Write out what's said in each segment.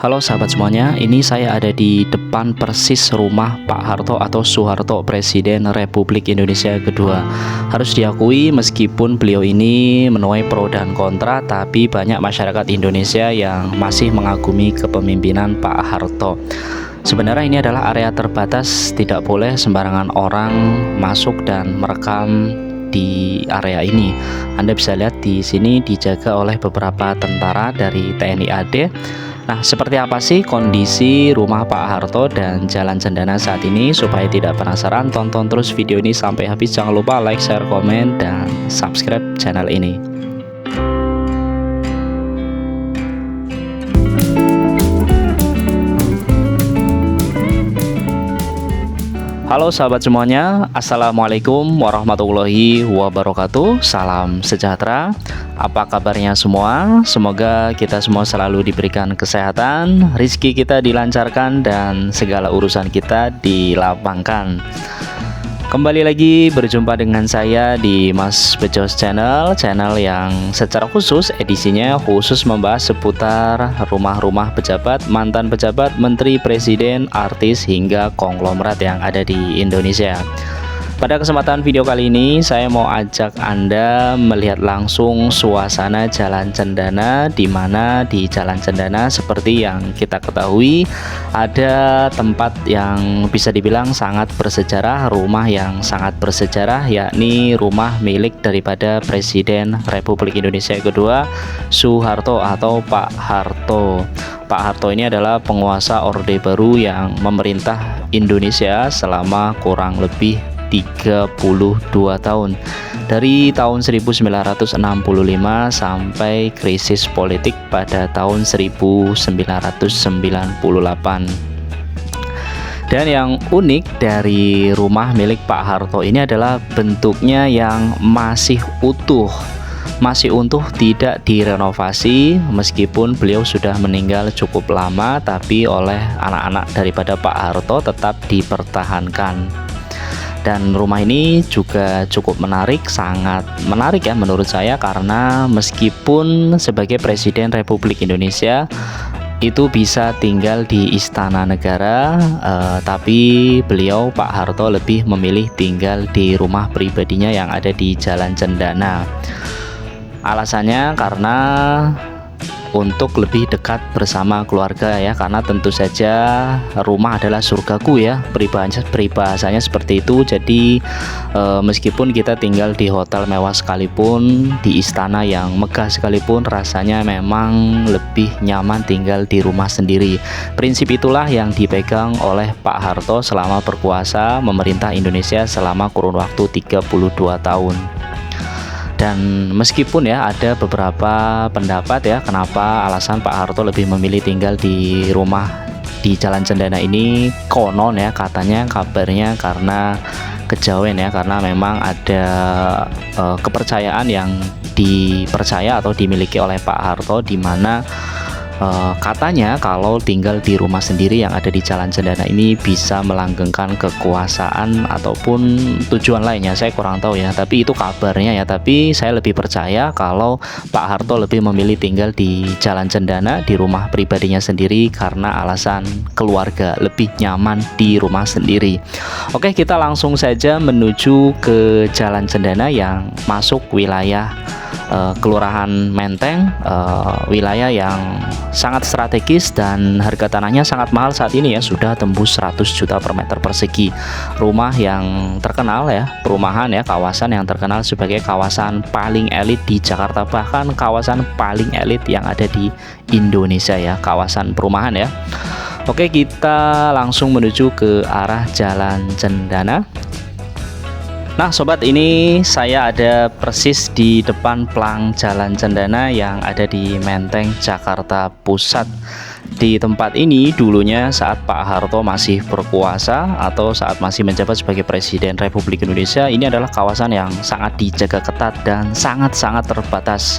Halo sahabat semuanya, ini saya ada di depan persis rumah Pak Harto atau Soeharto, Presiden Republik Indonesia kedua. Harus diakui meskipun beliau ini menuai pro dan kontra, tapi banyak masyarakat Indonesia yang masih mengagumi kepemimpinan Pak Harto. Sebenarnya ini adalah area terbatas, tidak boleh sembarangan orang masuk dan merekam di area ini. Anda bisa lihat di sini dijaga oleh beberapa tentara dari TNI AD. Nah, seperti apa sih kondisi rumah Pak Harto dan Jalan Cendana saat ini? Supaya tidak penasaran, tonton terus video ini sampai habis. Jangan lupa like, share, komen, dan subscribe channel ini. Halo sahabat semuanya, Assalamualaikum warahmatullahi wabarakatuh. Salam sejahtera. Apa kabarnya semua? Semoga kita semua selalu diberikan kesehatan, rizki kita dilancarkan, dan segala urusan kita dilapangkan. Kembali lagi berjumpa dengan saya di Mas Bejos Channel yang secara khusus edisinya khusus membahas seputar rumah-rumah pejabat, mantan pejabat, menteri, presiden, artis, hingga konglomerat yang ada di Indonesia. Pada kesempatan video kali ini saya mau ajak Anda melihat langsung suasana Jalan Cendana, di mana di Jalan Cendana seperti yang kita ketahui ada tempat yang bisa dibilang sangat bersejarah, rumah yang sangat bersejarah, yakni rumah milik daripada Presiden Republik Indonesia kedua, Soeharto atau Pak Harto. Pak Harto ini adalah penguasa Orde Baru yang memerintah Indonesia selama kurang lebih 32 tahun, dari tahun 1965 sampai krisis politik pada tahun 1998. Dan yang unik dari rumah milik Pak Harto ini adalah bentuknya yang masih utuh, tidak direnovasi. Meskipun beliau sudah meninggal cukup lama, tapi oleh anak-anak daripada Pak Harto tetap dipertahankan. Dan rumah ini juga cukup menarik, sangat menarik ya menurut saya, karena meskipun sebagai Presiden Republik Indonesia itu bisa tinggal di Istana Negara, tapi beliau Pak Harto lebih memilih tinggal di rumah pribadinya yang ada di Jalan Cendana. Alasannya karena untuk lebih dekat bersama keluarga ya, karena tentu saja rumah adalah surgaku ya, peribahasanya seperti itu. Jadi meskipun kita tinggal di hotel mewah sekalipun, di istana yang megah sekalipun, rasanya memang lebih nyaman tinggal di rumah sendiri. Prinsip itulah yang dipegang oleh Pak Harto selama berkuasa memerintah Indonesia selama kurun waktu 32 tahun. Dan meskipun ya ada beberapa pendapat ya kenapa alasan Pak Harto lebih memilih tinggal di rumah di Jalan Cendana ini, konon ya katanya, kabarnya karena kejawen ya, karena memang ada kepercayaan yang dipercaya atau dimiliki oleh Pak Harto, di mana katanya kalau tinggal di rumah sendiri yang ada di Jalan Cendana ini bisa melanggengkan kekuasaan ataupun tujuan lainnya, saya kurang tahu ya, tapi itu kabarnya ya. Tapi saya lebih percaya kalau Pak Harto lebih memilih tinggal di Jalan Cendana, di rumah pribadinya sendiri, karena alasan keluarga, lebih nyaman di rumah sendiri. Oke, kita langsung saja menuju ke Jalan Cendana yang masuk wilayah Kelurahan Menteng, wilayah yang sangat strategis dan harga tanahnya sangat mahal saat ini ya, sudah tembus 100 juta per meter persegi. Rumah yang terkenal ya, perumahan ya, kawasan yang terkenal sebagai kawasan paling elit di Jakarta, bahkan kawasan paling elit yang ada di Indonesia ya, kawasan perumahan ya. Oke, kita langsung menuju ke arah Jalan Cendana. Nah sobat, ini saya ada persis di depan plang Jalan Cendana yang ada di Menteng, Jakarta Pusat. Di tempat ini dulunya saat Pak Harto masih berkuasa atau saat masih menjabat sebagai Presiden Republik Indonesia, ini adalah kawasan yang sangat dijaga ketat dan sangat-sangat terbatas.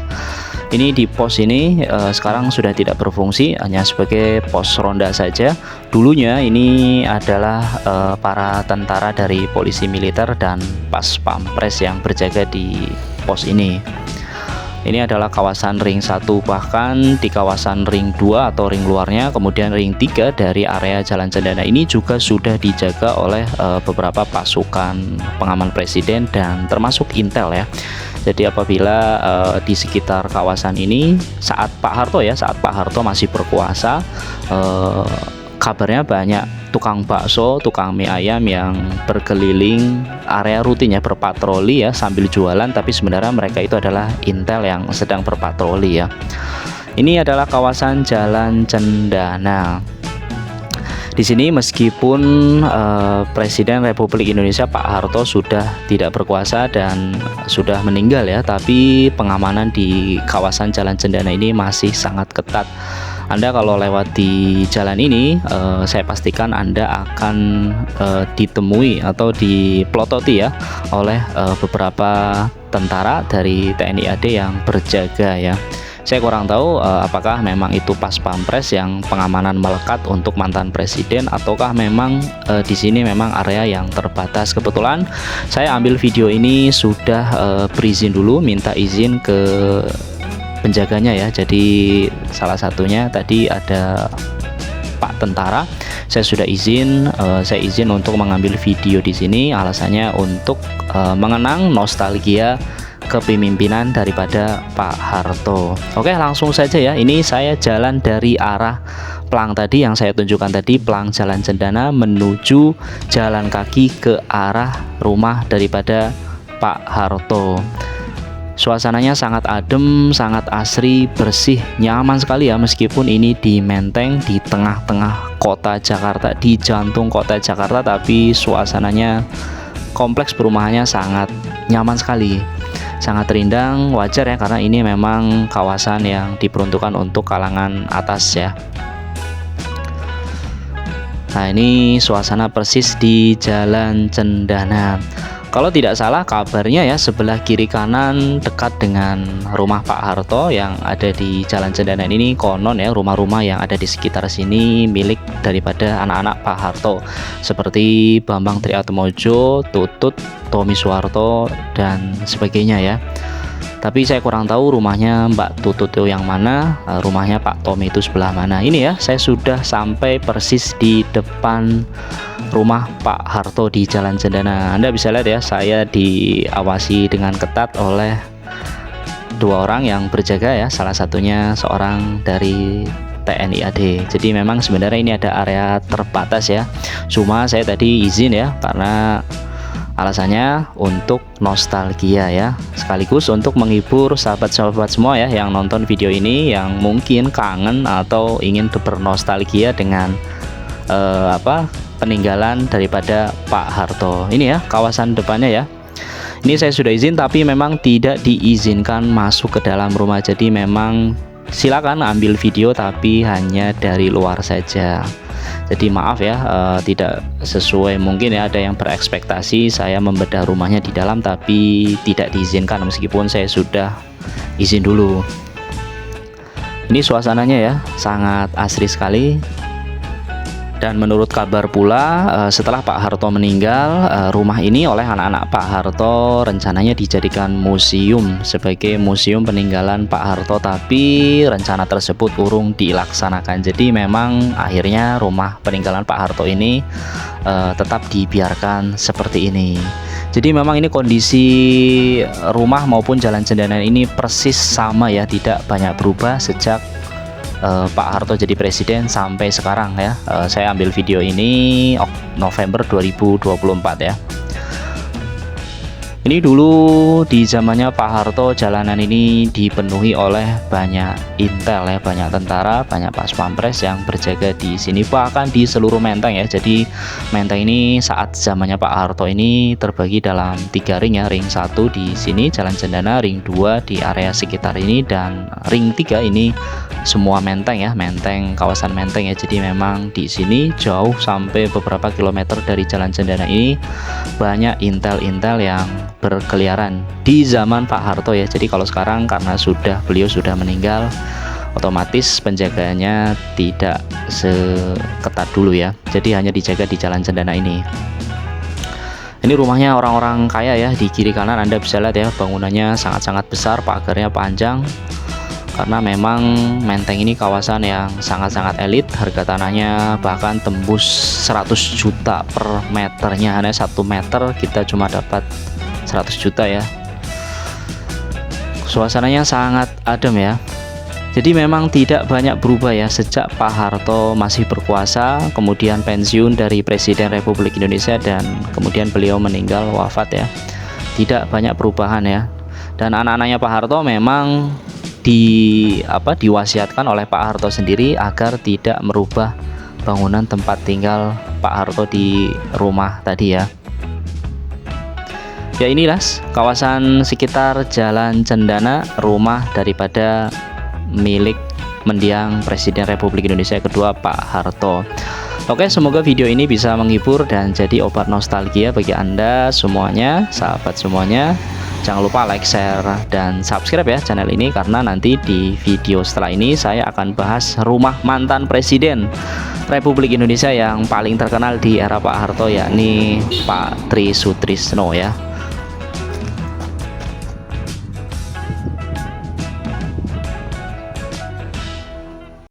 Ini di pos ini sekarang sudah tidak berfungsi, hanya sebagai pos ronda saja. Dulunya ini adalah para tentara dari polisi militer dan pas pampres yang berjaga di pos ini. Ini adalah kawasan ring 1, bahkan di kawasan ring 2 atau ring luarnya, kemudian ring 3 dari area Jalan Cendana ini juga sudah dijaga oleh beberapa pasukan pengaman presiden dan termasuk intel ya. Jadi apabila di sekitar kawasan ini saat Pak Harto masih berkuasa, kabarnya banyak tukang bakso, tukang mie ayam yang berkeliling area rutin ya, berpatroli ya sambil jualan, tapi sebenarnya mereka itu adalah intel yang sedang berpatroli ya. Ini adalah kawasan Jalan Cendana. Di sini meskipun Presiden Republik Indonesia Pak Harto sudah tidak berkuasa dan sudah meninggal ya, tapi pengamanan di kawasan Jalan Cendana ini masih sangat ketat. Anda kalau lewat di jalan ini, saya pastikan Anda akan ditemui atau dipelototi ya oleh beberapa tentara dari TNI AD yang berjaga ya. Saya kurang tahu apakah memang itu pas pampres yang pengamanan melekat untuk mantan presiden, ataukah memang di sini memang area yang terbatas. Kebetulan saya ambil video ini sudah berizin dulu, minta izin ke penjaganya ya. Jadi salah satunya tadi ada Pak Tentara, saya sudah izin, saya izin untuk mengambil video di sini. Alasannya untuk mengenang nostalgia kepemimpinan daripada Pak Harto. Oke, langsung saja ya. Ini saya jalan dari arah pelang tadi yang saya tunjukkan tadi, pelang Jalan Cendana, menuju jalan kaki ke arah rumah daripada Pak Harto. Suasananya sangat adem, sangat asri, bersih, nyaman sekali ya, meskipun ini di Menteng, di tengah-tengah kota Jakarta, di jantung kota Jakarta, tapi suasananya, kompleks perumahannya sangat nyaman sekali, sangat rindang. Wajar ya, karena ini memang kawasan yang diperuntukkan untuk kalangan atas ya. Nah, ini suasana persis di Jalan Cendana. Kalau tidak salah kabarnya ya, sebelah kiri kanan dekat dengan rumah Pak Harto yang ada di Jalan Cendana ini, konon ya rumah-rumah yang ada di sekitar sini milik daripada anak-anak Pak Harto, seperti Bambang Triatmojo, Tutut, Tommy Soeharto dan sebagainya ya. Tapi saya kurang tahu rumahnya Mbak Tutut itu yang mana, rumahnya Pak Tommy itu sebelah mana. Ini ya, saya sudah sampai persis di depan rumah Pak Harto di Jalan Cendana. Anda bisa lihat ya, saya diawasi dengan ketat oleh dua orang yang berjaga ya, salah satunya seorang dari TNI AD. Jadi memang sebenarnya ini ada area terbatas ya, cuma saya tadi izin ya karena alasannya untuk nostalgia ya, sekaligus untuk menghibur sahabat-sahabat semua ya yang nonton video ini, yang mungkin kangen atau ingin bernostalgia dengan peninggalan daripada Pak Harto. Ini ya kawasan depannya ya. Ini saya sudah izin, tapi memang tidak diizinkan masuk ke dalam rumah. Jadi memang silakan ambil video, tapi hanya dari luar saja. Jadi maaf ya, tidak sesuai, mungkin ya ada yang berekspektasi saya membedah rumahnya di dalam, tapi tidak diizinkan meskipun saya sudah izin dulu. Ini suasananya ya sangat asri sekali. Dan menurut kabar pula, setelah Pak Harto meninggal, rumah ini oleh anak-anak Pak Harto rencananya dijadikan museum, sebagai museum peninggalan Pak Harto, tapi rencana tersebut urung dilaksanakan. Jadi memang akhirnya rumah peninggalan Pak Harto ini tetap dibiarkan seperti ini. Jadi memang ini kondisi rumah maupun Jalan Cendana ini persis sama ya, tidak banyak berubah sejak Pak Harto jadi presiden sampai sekarang ya. Saya ambil video ini November 2024 ya. Ini dulu di zamannya Pak Harto, jalanan ini dipenuhi oleh banyak intel ya, banyak tentara, banyak pas pampres yang berjaga di sini, bahkan di seluruh Menteng ya. Jadi Menteng ini saat zamannya Pak Harto ini terbagi dalam 3 ring ya. Ring 1 di sini Jalan Cendana, ring 2 di area sekitar ini, dan ring 3 ini semua Menteng ya, Menteng, kawasan Menteng ya. Jadi memang di sini jauh sampai beberapa kilometer dari Jalan Cendana ini banyak intel-intel yang berkeliaran di zaman Pak Harto ya. Jadi kalau sekarang karena beliau sudah meninggal, otomatis penjagaannya tidak seketat dulu ya. Jadi hanya dijaga di Jalan Cendana ini. Ini rumahnya orang-orang kaya ya. Di kiri kanan Anda bisa lihat ya, bangunannya sangat-sangat besar, pagarnya panjang. Karena memang Menteng ini kawasan yang sangat-sangat elit, harga tanahnya bahkan tembus 100 juta per meternya. Hanya 1 meter kita cuma dapat 100 juta ya. Suasananya sangat adem ya. Jadi memang tidak banyak berubah ya sejak Pak Harto masih berkuasa, kemudian pensiun dari Presiden Republik Indonesia, dan kemudian beliau meninggal wafat ya. Tidak banyak perubahan ya. Dan anak-anaknya Pak Harto memang diwasiatkan oleh Pak Harto sendiri agar tidak merubah bangunan tempat tinggal Pak Harto di rumah tadi ya. Ya, inilah kawasan sekitar Jalan Cendana, rumah daripada milik mendiang Presiden Republik Indonesia kedua Pak Harto. Oke, semoga video ini bisa menghibur dan jadi obat nostalgia bagi Anda semuanya, sahabat semuanya. Jangan lupa like, share, dan subscribe ya channel ini, karena nanti di video setelah ini saya akan bahas rumah mantan Presiden Republik Indonesia yang paling terkenal di era Pak Harto, yakni Pak Tri Sutrisno ya.